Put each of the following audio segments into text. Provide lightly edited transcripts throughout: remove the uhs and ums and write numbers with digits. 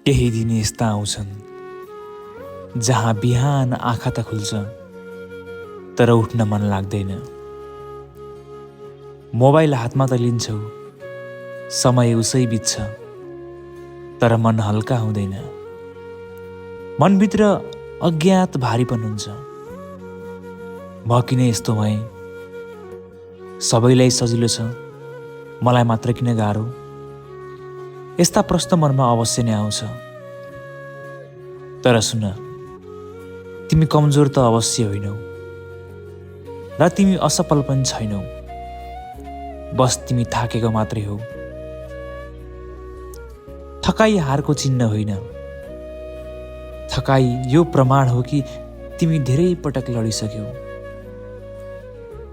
केही दिन यस्ता आउँछन् जहाँ बिहान आँखा त खुल्छ तर उठ्न मन लाग्दैन। मोबाइल हातमा त लिन्छौ, समय उसै बित्छ तर मन हल्का हुँदैन। मनभित्र अज्ञात भारीपन हुन्छ। म किन यस्तो भएँ? सबैलाई सजिलो छ, मलाई मात्र किन गाह्रो? यस्ता प्रश्न मनमा अवश्य नै आउँछ। तर सुन, तिमी कमजोर त अवश्य होइनौ र तिमी असफल पनि छैनौ। बस तिमी थाकेको मात्रै हो। थकाइ हारको चिन्ह होइन। थकाइ यो प्रमाण हो कि तिमी धेरै पटक लडिसक्यौ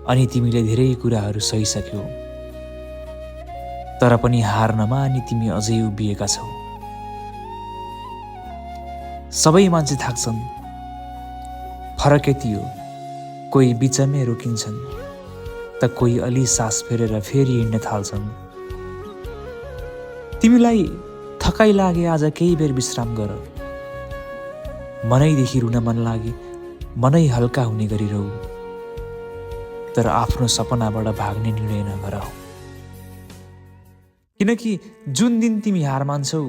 अनि तिमीले धेरै कुराहरू सहिसक्यौ, तर पनि हार नमानी तिमी अझै उभिएका छौ। सबै मान्छे थाक्छन्, फरक यति हो कोही बिचमै रोकिन्छन् त कोही अलि सास फेरेर फेरि हिँड्न थाल्छन्। तिमीलाई थकाइ लागे आज केही बेर विश्राम गर। मनैदेखि रुन मन लागे मनै हल्का हुने गरी रौ, तर आफ्नो सपनाबाट भाग्ने निर्णय नगर। किनकि जुन दिन तिमी हार मान्छौ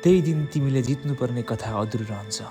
त्यही दिन तिमीले जित्नुपर्ने कथा अधुरो रहन्छ।